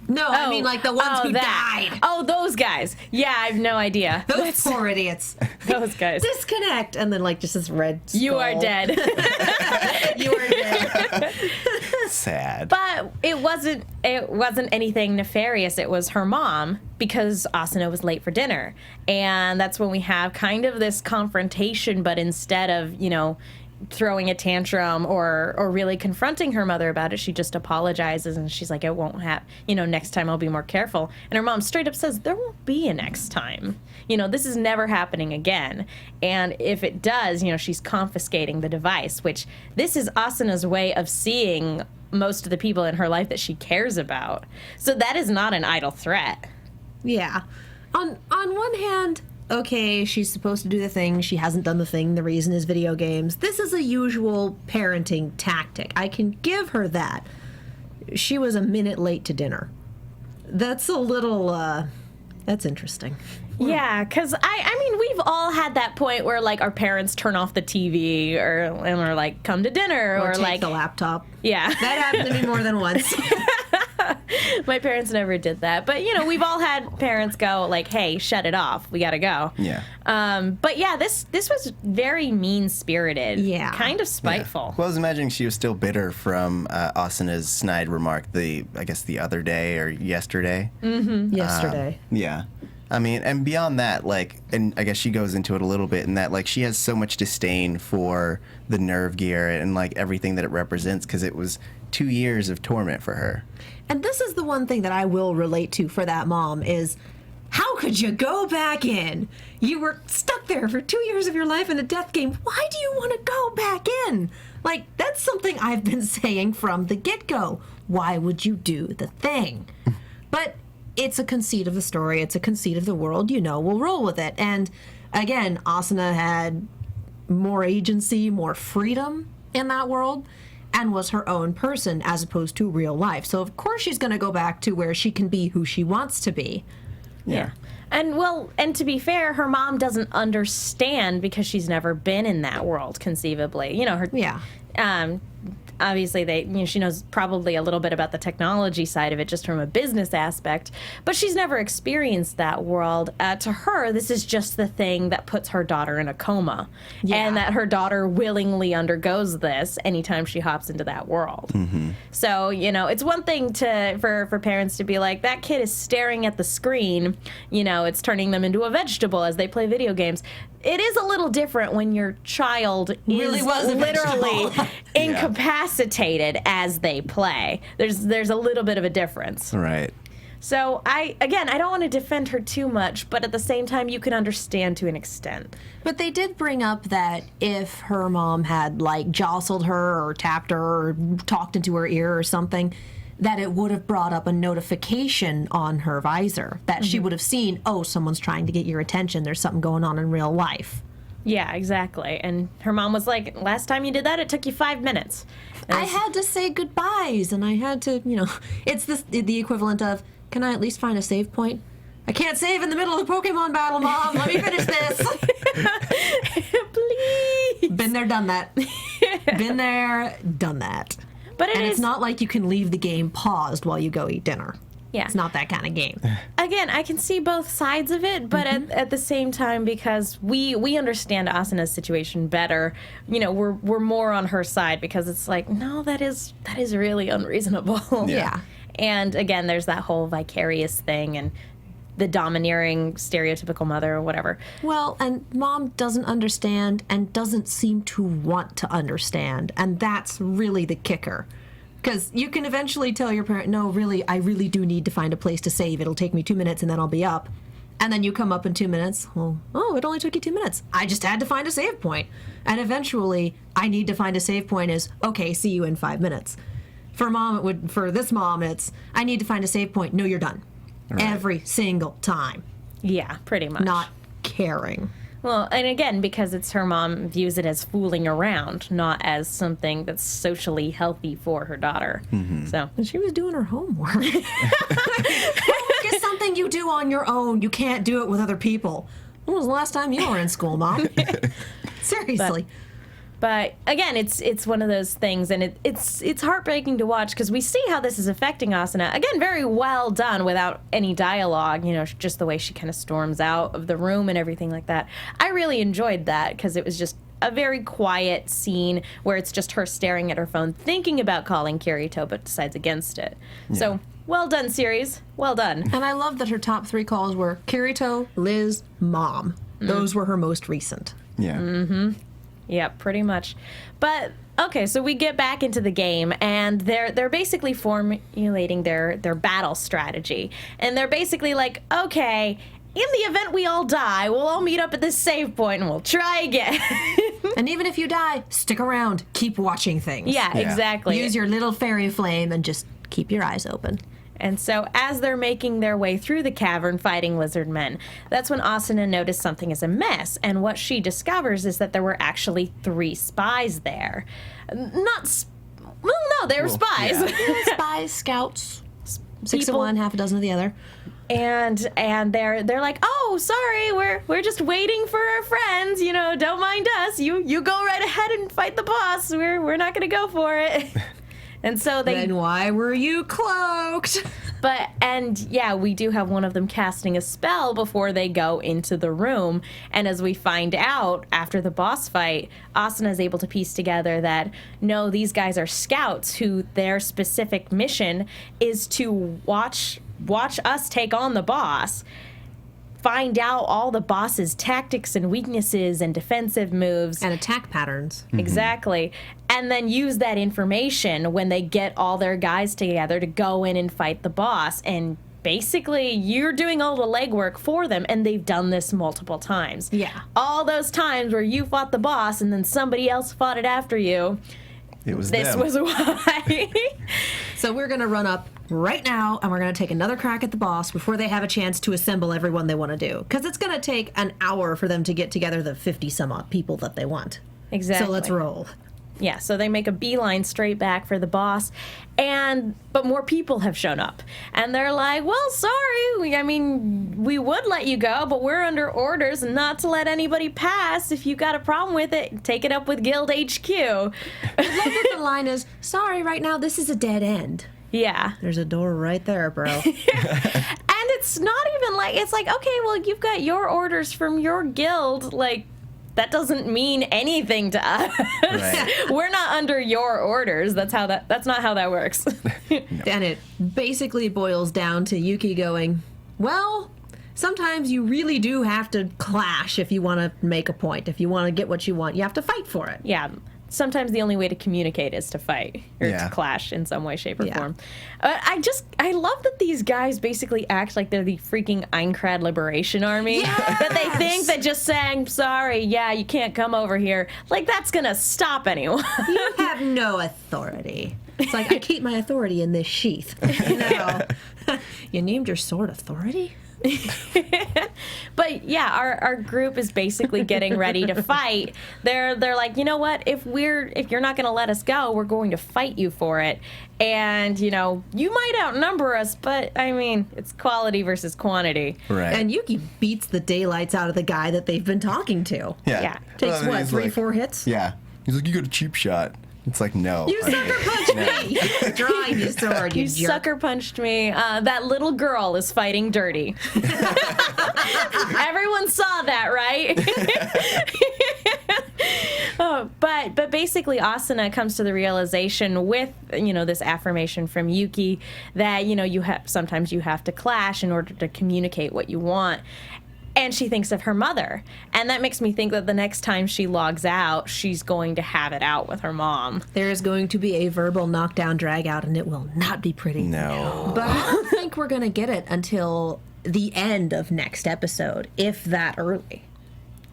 No, I mean like the ones who died. Oh, those guys. Yeah, I have no idea. Those poor idiots. Those guys. Disconnect. And then like just this red skull. You are dead. You are dead. Sad. But it wasn't anything nefarious. It was her mom, because Asuna was late for dinner. And that's when we have kind of this confrontation, but instead of, throwing a tantrum or really confronting her mother about it, she just apologizes and she's like, it won't happen, next time I'll be more careful. And her mom straight up says, there won't be a next time. This is never happening again. And if it does, she's confiscating the device, which this is Asuna's way of seeing most of the people in her life that she cares about. So that is not an idle threat. Yeah. On one hand, okay, she's supposed to do the thing. She hasn't done the thing. The reason is video games. This is a usual parenting tactic. I can give her that. She was a minute late to dinner. That's a little, that's interesting. Yeah, because I mean, we've all had that point where, like, our parents turn off the TV and we're like, come to dinner. Or take like the laptop. Yeah. That happened to me more than once. My parents never did that. But, we've all had parents go, like, hey, shut it off. We got to go. Yeah. But, yeah, this was very mean-spirited. Yeah. Kind of spiteful. Yeah. Well, I was imagining she was still bitter from Asuna's snide remark, I guess the other day or yesterday. Mm-hmm. Yesterday. Yeah. I mean, and beyond that, and I guess she goes into it a little bit in that, she has so much disdain for the nerve gear and, everything that it represents, because it was 2 years of torment for her. And this is the one thing that I will relate to for that mom is, how could you go back in? You were stuck there for 2 years of your life in a death game. Why do you want to go back in? That's something I've been saying from the get-go. Why would you do the thing? But it's a conceit of the story. It's a conceit of the world. We'll roll with it. And again, Asuna had more agency, more freedom in that world, and was her own person as opposed to real life. So of course she's going to go back to where she can be who she wants to be. Yeah. And to be fair, her mom doesn't understand because she's never been in that world, conceivably. Yeah. Obviously, she knows probably a little bit about the technology side of it just from a business aspect, but she's never experienced that world. To her, this is just the thing that puts her daughter in a coma, and that her daughter willingly undergoes this anytime she hops into that world. Mm-hmm. So, it's one thing for parents to be like, that kid is staring at the screen, it's turning them into a vegetable as they play video games. It is a little different when your child is literally incapacitated as they play. There's a little bit of a difference. Right. So I don't want to defend her too much, but at the same time, you can understand to an extent. But they did bring up that if her mom had jostled her or tapped her or talked into her ear or something, that it would have brought up a notification on her visor that she would have seen, oh, someone's trying to get your attention. There's something going on in real life. Yeah, exactly. And her mom was like, last time you did that, it took you 5 minutes. I had to say goodbyes, and I had to, it's the equivalent of, can I at least find a save point? I can't save in the middle of a Pokemon battle, Mom. Let me finish this. Please. Been there, done that. Been there, done that. But it's not like you can leave the game paused while you go eat dinner. Yeah. It's not that kind of game. Again, I can see both sides of it, but at the same time, because we understand Asuna's situation better, we're more on her side, because it's like, no, that is really unreasonable. Yeah. And again, there's that whole vicarious thing and the domineering stereotypical mother or whatever. Well, and Mom doesn't understand and doesn't seem to want to understand, and that's really the kicker. Because you can eventually tell your parent, no, really, I really do need to find a place to save. It'll take me 2 minutes and then I'll be up. And then you come up in 2 minutes. Well, it only took you 2 minutes. I just had to find a save point. And eventually, I need to find a save point is, okay, see you in 5 minutes. For this mom, it's, I need to find a save point. No, you're done. Right. Every single time. Yeah, pretty much. Not caring. Well, and again, because it's her mom views it as fooling around, not as something that's socially healthy for her daughter. Mm-hmm. So and she was doing her homework. Homework is something you do on your own. You can't do it with other people. When was the last time you were in school, Mom? Seriously. But again, it's one of those things, and it's heartbreaking to watch because we see how this is affecting Asuna. Again, very well done without any dialogue, just the way she kind of storms out of the room and everything like that. I really enjoyed that because it was just a very quiet scene where it's just her staring at her phone, thinking about calling Kirito, but decides against it. Yeah. So, well done, series. Well done. And I love that her top 3 calls were Kirito, Liz, Mom. Those were her most recent. Yeah. Mm-hmm. Yeah, pretty much. But okay, so we get back into the game, and they're basically formulating their battle strategy, and they're basically like, okay, in the event we all die, we'll all meet up at this save point and we'll try again. And even if you die, stick around, keep watching things. Yeah, exactly. Use your little fairy flame and just keep your eyes open. And so as they're making their way through the cavern fighting lizard men, that's when Asuna noticed something is amiss, and what she discovers is that there were actually 3 spies there. They were spies. Yeah. Spies, scouts, 6 of one, half a dozen of the other. And they're like, oh, sorry, we're just waiting for our friends, don't mind us. You go right ahead and fight the boss. We're not gonna go for it. And so Then why were you cloaked? We do have one of them casting a spell before they go into the room. And as we find out after the boss fight, Asuna is able to piece together that, no, these guys are scouts who their specific mission is to watch us take on the boss, find out all the boss's tactics and weaknesses and defensive moves. And attack patterns. Exactly. And then use that information when they get all their guys together to go in and fight the boss. And basically, you're doing all the legwork for them, and they've done this multiple times. Yeah. All those times where you fought the boss and then somebody else fought it after you. It was This them. was why. So we're going to run up right now, and we're going to take another crack at the boss before they have a chance to assemble everyone they want to do. Because it's going to take an hour for them to get together the 50-some-odd people that they want. Exactly. So let's roll. Yeah, so they make a beeline straight back for the boss, but more people have shown up. And they're like, well, sorry, we would let you go, but we're under orders not to let anybody pass. If you got a problem with it, take it up with Guild HQ. I love that the line is, sorry, right now, this is a dead end. Yeah. There's a door right there, bro. And it's not even like, it's like, okay, well, you've got your orders from your guild, that doesn't mean anything to us. Right. We're not under your orders. That's not how that works. No. And it basically boils down to Yuki going, well, sometimes you really do have to clash if you want to make a point. If you want to get what you want, you have to fight for it. Yeah. Sometimes the only way to communicate is to fight or to clash in some way, shape, or form. I love that these guys basically act like they're the freaking Aincrad Liberation Army. Yes! That they think that just saying, sorry, you can't come over here, that's gonna stop anyone. You have no authority. It's like, I keep my authority in this sheath. You named your sword Authority? But our group is basically getting ready to fight. They're like, you know what? If you're not going to let us go, we're going to fight you for it. And you might outnumber us, but it's quality versus quantity. Right. And Yuki beats the daylights out of the guy that they've been talking to. Yeah. Takes 3-4 hits? Yeah. He's like, you got a cheap shot. It's like, no. You sucker punched me. Drawing your sword, you jerk. Sucker punched me. That little girl is fighting dirty. Everyone saw that, right? But basically, Asuna comes to the realization with this affirmation from Yuki that sometimes you have to clash in order to communicate what you want. And she thinks of her mother. And that makes me think that the next time she logs out, she's going to have it out with her mom. There is going to be a verbal knockdown drag out, and it will not be pretty. No. But I don't think we're going to get it until the end of next episode, if that early.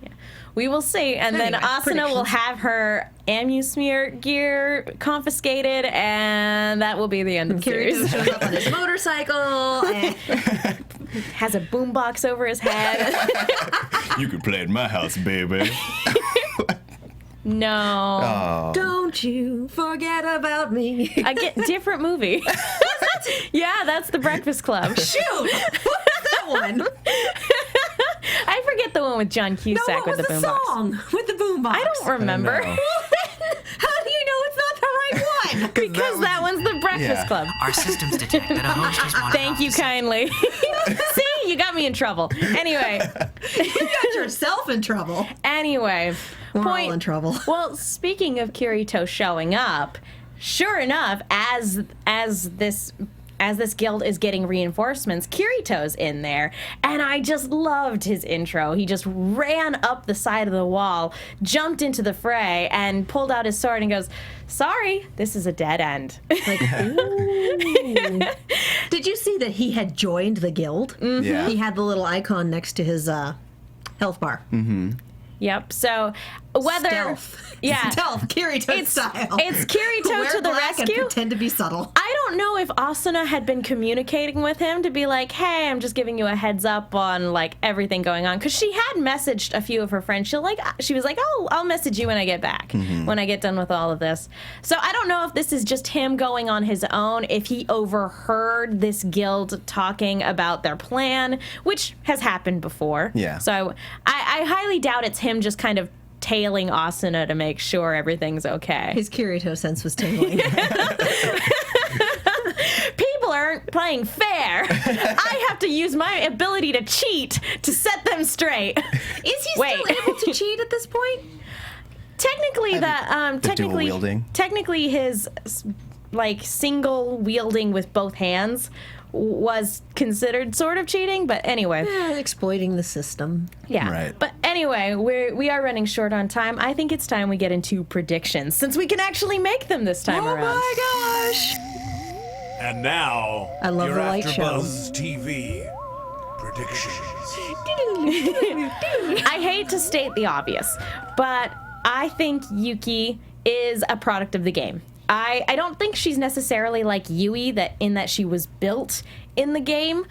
Yeah. We will see. And then Asuna will have her Amusmere gear confiscated, and that will be the end of the Kirito series. shows up on his motorcycle and has a boombox over his head. You can play at my house, baby. No. Oh. Don't you forget about me. I get different movie. Yeah, that's The Breakfast Club. Shoot! What's that one? I forget not the one with John Cusack No, what with was the the boombox. song with the boombox? I don't remember. know. How do you know it's not the right one? Because that one's the Breakfast Yeah. Club. Our systems detect that a host has wandered Thank off you the scene. kindly. See, you got me in trouble. Anyway, You got yourself in trouble. We're all in trouble. Well, speaking of Kirito showing up, sure enough, as this guild is getting reinforcements, Kirito's in there, and I just loved his intro. He just ran up the side of the wall, jumped into the fray, and pulled out his sword and goes, "Sorry, this is a dead end." Like, ooh. Did you see that he had joined the guild? Mm-hmm. Yeah. He had the little icon next to his health bar. Yep. So whether Stealth. yeah, Stealth, Kirito style. it's Kirito Wear to the black and rescue. pretend to be subtle. I don't know if Asuna had been communicating with him to be like, "Hey, I'm just giving you a heads up on like everything going on," because she had messaged a few of her friends. She was like, "Oh, I'll message you when I get back, when I get done with all of this." So I don't know if this is just him going on his own, if he overheard this guild talking about their plan, which has happened before. Yeah. So I highly doubt it's him just kind of tailing Asuna to make sure everything's okay. His Kirito sense was tingling. People aren't playing fair. I have to use my ability to cheat to set them straight. Is he Wait. still able to cheat at this point? Technically, dual wielding. technically his like single wielding with both hands was considered sort of cheating. But anyway, Exploiting the system. yeah. Right. But anyway, we are running short on time. I think it's time we get into predictions since we can actually make them this time around. my gosh! And now, I love your the light show. AfterBuzz TV predictions. I hate to state the obvious, but I think Yuki is a product of the game. I don't think she's necessarily like Yui, that she was built in the game.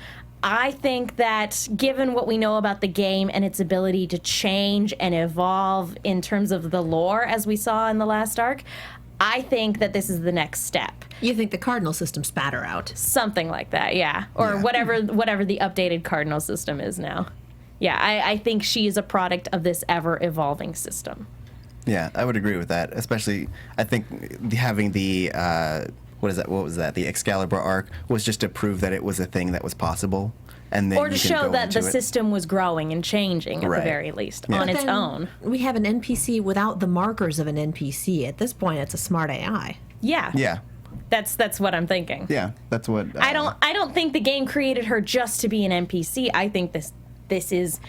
I think that given what we know about the game and its ability to change and evolve in terms of the lore, as we saw in the last arc, I think that this is the next step. You think the cardinal system spat her out? Something like that, yeah. Or Yeah. whatever the updated cardinal system is now. Yeah, I think she is a product of this ever-evolving system. Yeah, I would agree with that. Especially, I think having the what was that? The Excalibur arc was just to prove that it was a thing that was possible, and then Or to you can show go that the into it. system was growing and changing at Right. the very least Yeah. on its Then own. We have an NPC without the markers of an NPC. At this point, it's a smart AI. Yeah, Yeah, that's what I'm thinking. yeah, that's what. I don't think the game created her just to be an NPC. I think this is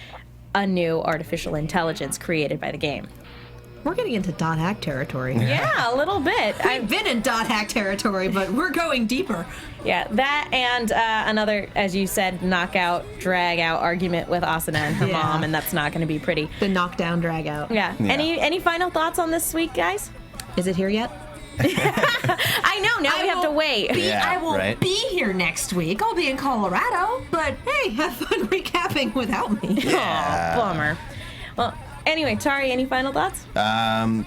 a new artificial intelligence created by the game. We're getting into dot hack territory. Yeah, a little bit. I've been in dot hack territory, but we're going deeper. Yeah, that and another, as you said, knockout, drag out argument with Asuna and her Yeah. mom, and that's not going to be pretty. The knockdown drag out. Yeah. Yeah. Any final thoughts on this week, guys? Is it here yet? I know. Now we have to wait. Yeah, I won't right. be here next week. I'll be in Colorado. But hey, have fun recapping without me. Aw, bummer. Well, anyway, Tauri, any final thoughts?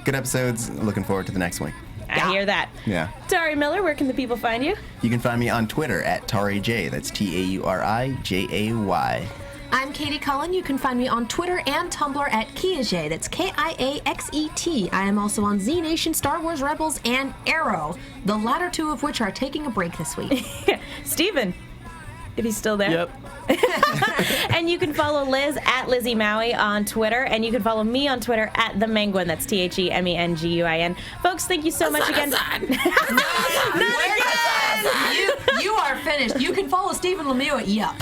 Good episodes. Looking forward to the next one. I hear that. Yeah. Tauri Miller, where can the people find you? You can find me on Twitter at TauriJ. That's TauriJay. I'm Katie Cullen. You can find me on Twitter and Tumblr at Kiaxet. That's Kiaxet. I am also on Z Nation, Star Wars Rebels, and Arrow, the latter two of which are taking a break this week. Steven, if he's still there. Yep. And you can follow Liz at Lizzie Maui on Twitter, and you can follow me on Twitter at The Menguin. That's TheMenguin. Folks, thank you so much again. You are finished. You can follow Stephen Lemieux at Yup.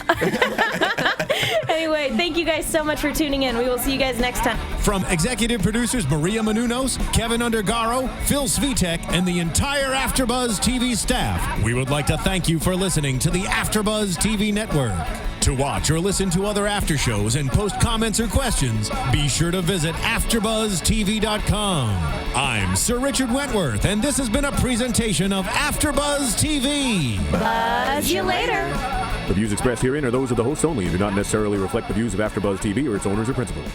Anyway, thank you guys so much for tuning in. We will see you guys next time. From executive producers Maria Menounos, Kevin Undergaro, Phil Svitek, and the entire AfterBuzz TV staff, we would like to thank you for listening to the AfterBuzz TV network. To watch or listen to other after shows and post comments or questions, be sure to visit AfterBuzzTV.com. I'm Sir Richard Wentworth, and this has been a presentation of AfterBuzz TV. Buzz you later. The views expressed herein are those of the hosts only and do not necessarily reflect the views of AfterBuzz TV or its owners or principals.